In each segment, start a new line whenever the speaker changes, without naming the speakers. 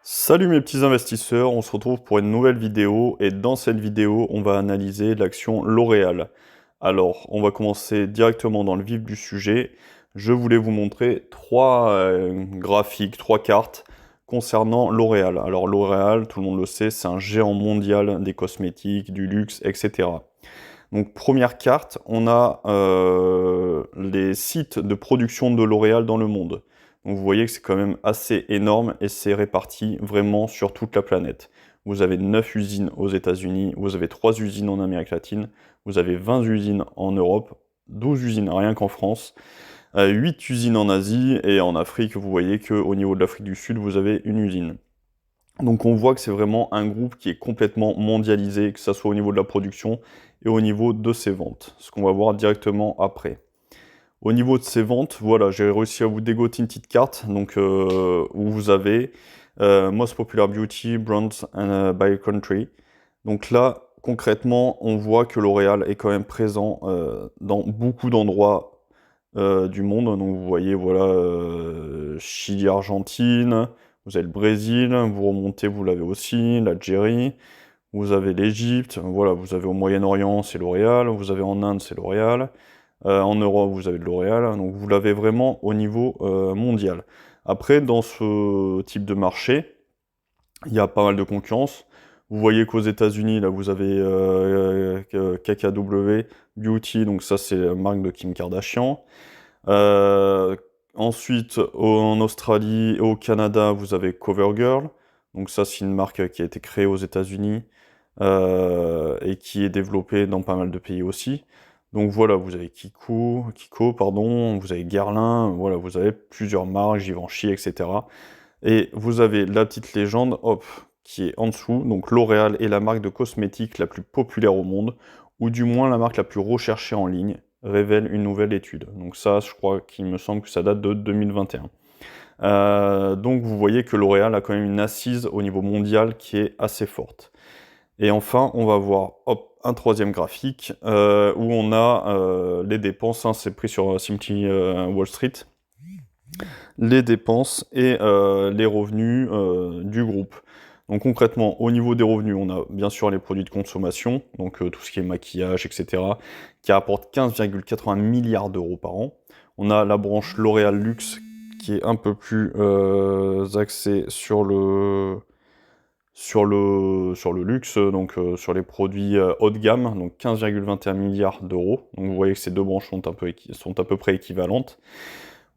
Salut mes petits investisseurs, on se retrouve pour une nouvelle vidéo et dans cette vidéo on va analyser l'action L'Oréal. Alors on va commencer directement dans le vif du sujet. Je voulais vous montrer trois graphiques, trois cartes concernant L'Oréal. Alors L'Oréal, tout le monde le sait, c'est un géant mondial des cosmétiques, du luxe, etc. Donc première carte, on a les sites de production de L'Oréal dans le monde. Donc vous voyez que c'est quand même assez énorme et c'est réparti vraiment sur toute la planète. Vous avez 9 usines aux États-Unis, vous avez 3 usines en Amérique latine, vous avez 20 usines en Europe, 12 usines rien qu'en France, 8 usines en Asie et en Afrique, vous voyez qu'au niveau de l'Afrique du Sud, vous avez une usine. Donc on voit que c'est vraiment un groupe qui est complètement mondialisé, que ce soit au niveau de la production et au niveau de ses ventes, ce qu'on va voir directement après. Au niveau de ses ventes, voilà, j'ai réussi à vous dégoter une petite carte donc, où vous avez Most Popular Beauty Brands by Country. Donc là, concrètement, on voit que L'Oréal est quand même présent dans beaucoup d'endroits du monde. Donc vous voyez, voilà, Chili, Argentine, vous avez le Brésil, vous remontez, vous l'avez aussi, l'Algérie, vous avez l'Égypte, voilà, vous avez au Moyen-Orient, c'est L'Oréal, vous avez en Inde, c'est L'Oréal, en Europe, vous avez de L'Oréal, donc vous l'avez vraiment au niveau mondial. Après, dans ce type de marché, il y a pas mal de concurrence. Vous voyez qu'aux États-Unis, là, vous avez KKW Beauty, donc ça, c'est la marque de Kim Kardashian. Euh, Ensuite, en Australie et au Canada, vous avez CoverGirl. Donc ça, c'est une marque qui a été créée aux États-Unis et qui est développée dans pas mal de pays aussi. Donc voilà, vous avez Kiko, pardon, vous avez Guerlain, voilà, vous avez plusieurs marques, Givenchy, etc. Et vous avez la petite légende, hop, qui est en dessous. Donc L'Oréal est la marque de cosmétiques la plus populaire au monde, ou du moins la marque la plus recherchée en ligne, révèle une nouvelle étude. Donc ça, je crois qu'il me semble que ça date de 2021. Donc vous voyez que L'Oréal a quand même une assise au niveau mondial qui est assez forte. Et enfin, on va voir hop, un troisième graphique où on a les dépenses, hein, c'est pris sur Simply Wall Street, les dépenses et les revenus du groupe. Donc concrètement, au niveau des revenus, on a bien sûr les produits de consommation, donc tout ce qui est maquillage, etc., qui rapporte 15,80 milliards d'euros par an. On a la branche L'Oréal Luxe, qui est un peu plus axée sur le luxe, donc sur les produits haut de gamme, donc 15,21 milliards d'euros. Donc vous voyez que ces deux branches sont à peu près équivalentes.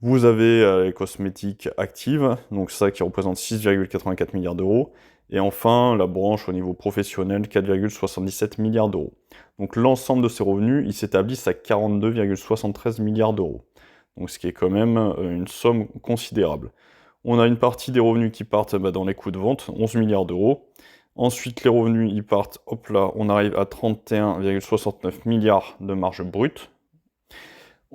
Vous avez les cosmétiques actives, donc ça qui représente 6,84 milliards d'euros. Et enfin, la branche au niveau professionnel, 4,77 milliards d'euros. Donc l'ensemble de ces revenus, ils s'établissent à 42,73 milliards d'euros. Donc ce qui est quand même une somme considérable. On a une partie des revenus qui partent dans les coûts de vente, 11 milliards d'euros. Ensuite, les revenus, ils partent, hop là, on arrive à 31,69 milliards de marge brute.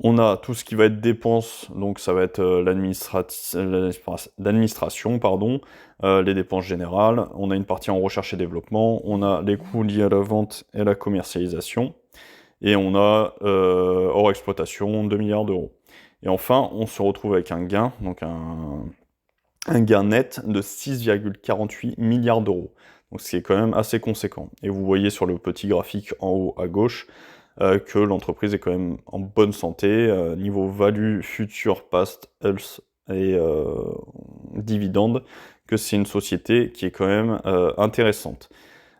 On a tout ce qui va être dépenses, donc ça va être l'administration, pardon, les dépenses générales. On a une partie en recherche et développement. On a les coûts liés à la vente et à la commercialisation. Et on a hors exploitation 2 milliards d'euros. Et enfin, on se retrouve avec un gain, donc un gain net de 6,48 milliards d'euros. Donc ce qui est quand même assez conséquent. Et vous voyez sur le petit graphique en haut à gauche que l'entreprise est quand même en bonne santé, niveau value, future, past, health et dividende, que c'est une société qui est quand même intéressante.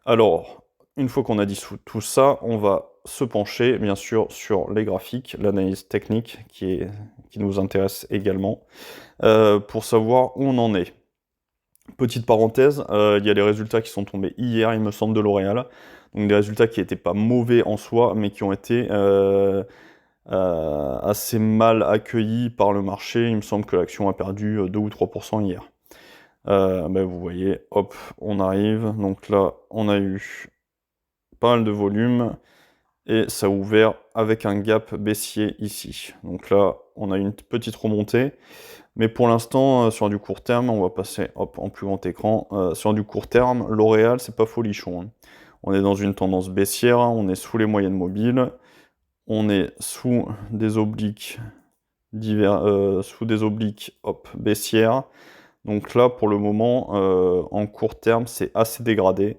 Alors, une fois qu'on a dit tout ça, on va se pencher bien sûr sur les graphiques, l'analyse technique qui nous intéresse également, pour savoir où on en est. Petite parenthèse, il y a les résultats qui sont tombés hier, il me semble, de L'Oréal. Donc des résultats qui n'étaient pas mauvais en soi, mais qui ont été assez mal accueillis par le marché. Il me semble que l'action a perdu 2 ou 3% hier. Vous voyez, hop, on arrive. Donc là, on a eu pas mal de volume et ça a ouvert avec un gap baissier ici. Donc là, on a eu une petite remontée. Mais pour l'instant, sur du court terme, on va passer hop, en plus grand écran. Sur du court terme, L'Oréal, c'est pas folichon, hein. On est dans une tendance baissière, hein, on est sous les moyennes mobiles, on est sous des obliques hop, baissières. Donc là, pour le moment, en court terme, c'est assez dégradé.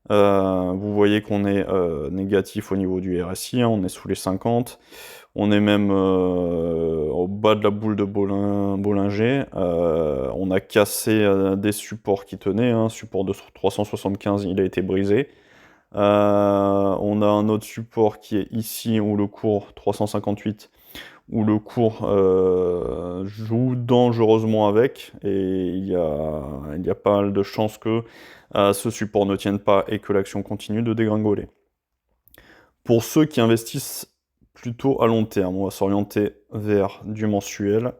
Vous voyez qu'on est négatif au niveau du RSI, hein, on est sous les 50. On est même au bas de la boule de Bollinger. On a cassé des supports qui tenaient, hein. Support de 375, il a été brisé. On a un autre support qui est ici, où le cours 358, où le cours joue dangereusement avec, et il y a pas mal de chances que ce support ne tienne pas et que l'action continue de dégringoler. Pour ceux qui investissent plutôt à long terme, on va s'orienter vers du mensuel.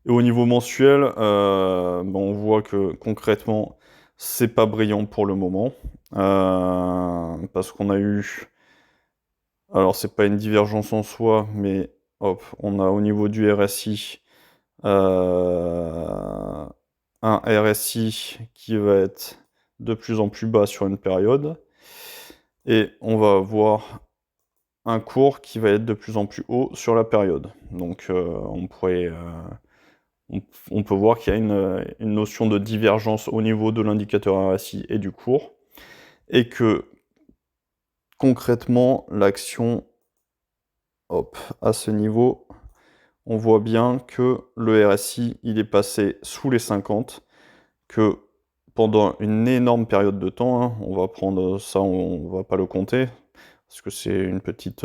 Et au niveau mensuel, on voit que concrètement, c'est pas brillant pour le moment. Parce qu'on a eu... Alors, c'est pas une divergence en soi, mais hop, on a au niveau du RSI un RSI qui va être de plus en plus bas sur une période. Et on va avoir un cours qui va être de plus en plus haut sur la période. Donc on peut voir qu'il y a une notion de divergence au niveau de l'indicateur RSI et du cours, et que concrètement l'action, hop, à ce niveau, on voit bien que le RSI il est passé sous les 50, que pendant une énorme période de temps, hein, on va prendre ça, on va pas le compter, parce que c'est une petite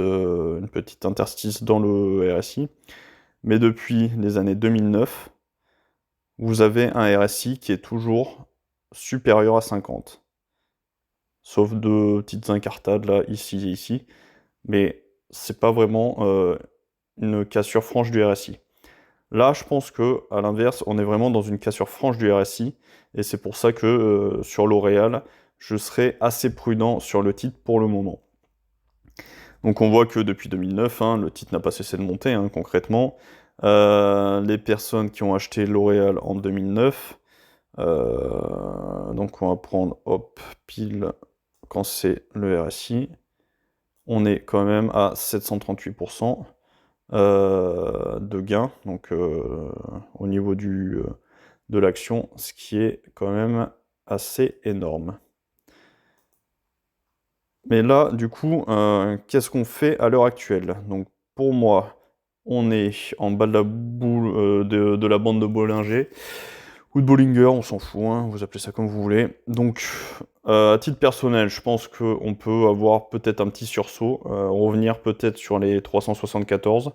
interstice dans le RSI, mais depuis les années 2009, vous avez un RSI qui est toujours supérieur à 50. Sauf deux petites incartades là, ici et ici, mais c'est pas vraiment une cassure franche du RSI. Là, je pense que à l'inverse, on est vraiment dans une cassure franche du RSI, et c'est pour ça que sur L'Oréal, je serai assez prudent sur le titre pour le moment. Donc on voit que depuis 2009, hein, le titre n'a pas cessé de monter, hein, concrètement. Les personnes qui ont acheté L'Oréal en 2009, donc on va prendre, hop, pile quand c'est le RSI, on est quand même à 738% de gain, donc au niveau de l'action, ce qui est quand même assez énorme. Mais là, du coup, qu'est-ce qu'on fait à l'heure actuelle? Donc pour moi, on est en bas de la boule de la bande de Bollinger, ou de Bollinger, on s'en fout, hein, vous appelez ça comme vous voulez. Donc à titre personnel, je pense qu'on peut avoir peut-être un petit sursaut, revenir peut-être sur les 374.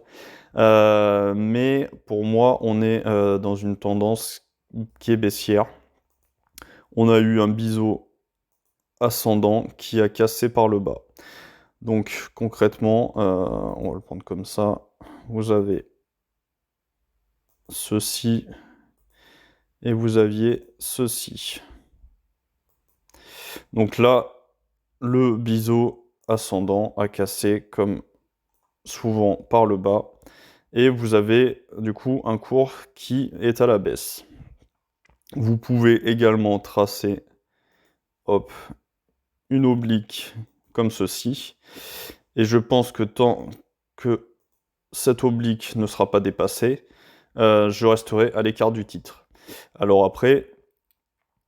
Mais pour moi, on est dans une tendance qui est baissière. On a eu un biseau ascendant qui a cassé par le bas. Donc concrètement, on va le prendre comme ça. Vous avez ceci et vous aviez ceci. Donc là, le biseau ascendant a cassé comme souvent par le bas, et vous avez du coup un cours qui est à la baisse. Vous pouvez également tracer, hop, une oblique comme ceci, et je pense que tant que cette oblique ne sera pas dépassée, je resterai à l'écart du titre. Alors après,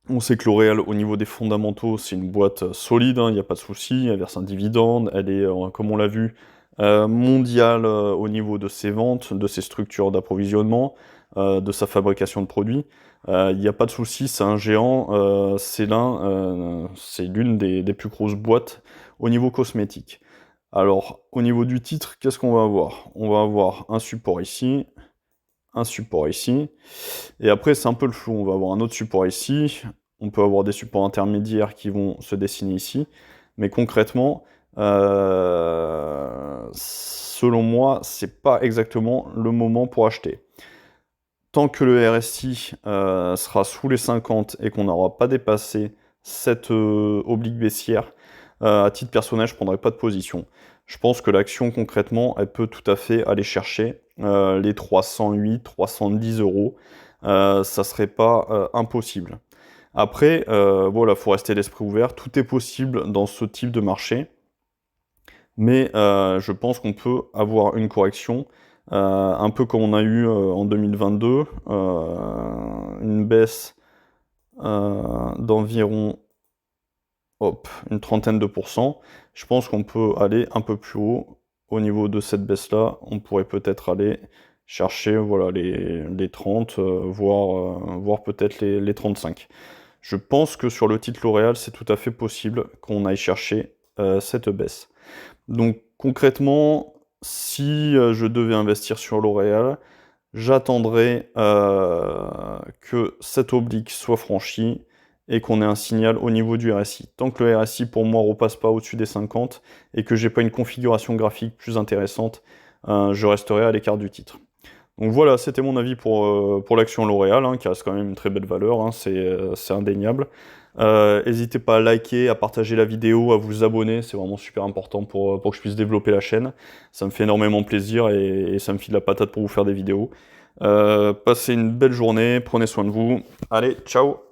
on sait que L'Oréal, au niveau des fondamentaux, c'est une boîte solide, hein, il n'y a pas de souci, elle verse un dividende, elle est, comme on l'a vu, mondiale au niveau de ses ventes, de ses structures d'approvisionnement, de sa fabrication de produits. Il n'y a pas de souci, c'est un géant, c'est l'une des plus grosses boîtes au niveau cosmétique. Alors, au niveau du titre, qu'est-ce qu'on va avoir? On va avoir un support ici, un support ici, et après c'est un peu le flou, on va avoir un autre support ici, on peut avoir des supports intermédiaires qui vont se dessiner ici, mais concrètement, selon moi, c'est pas exactement le moment pour acheter. Tant que le RSI sera sous les 50 et qu'on n'aura pas dépassé cette oblique baissière, à titre personnel, je ne prendrai pas de position. Je pense que l'action, concrètement, elle peut tout à fait aller chercher les 308, 310 euros. Ça serait pas impossible. Après, voilà, faut rester l'esprit ouvert. Tout est possible dans ce type de marché. Mais je pense qu'on peut avoir une correction un peu comme on a eu en 2022, une baisse d'environ une trentaine de pourcents. Je pense qu'on peut aller un peu plus haut. Au niveau de cette baisse-là, on pourrait peut-être aller chercher voilà, les 30, voire peut-être les 35. Je pense que sur le titre L'Oréal, c'est tout à fait possible qu'on aille chercher cette baisse. Donc concrètement, si je devais investir sur L'Oréal, j'attendrai que cette oblique soit franchie et qu'on ait un signal au niveau du RSI. Tant que le RSI pour moi repasse pas au-dessus des 50 et que j'ai pas une configuration graphique plus intéressante, je resterai à l'écart du titre. Donc voilà, c'était mon avis pour l'action L'Oréal, hein, qui reste quand même une très belle valeur, hein, c'est indéniable. N'hésitez pas à liker, à partager la vidéo, à vous abonner, c'est vraiment super important pour que je puisse développer la chaîne. Ça me fait énormément plaisir et ça me file la patate pour vous faire des vidéos. Passez une belle journée, prenez soin de vous. Allez, ciao!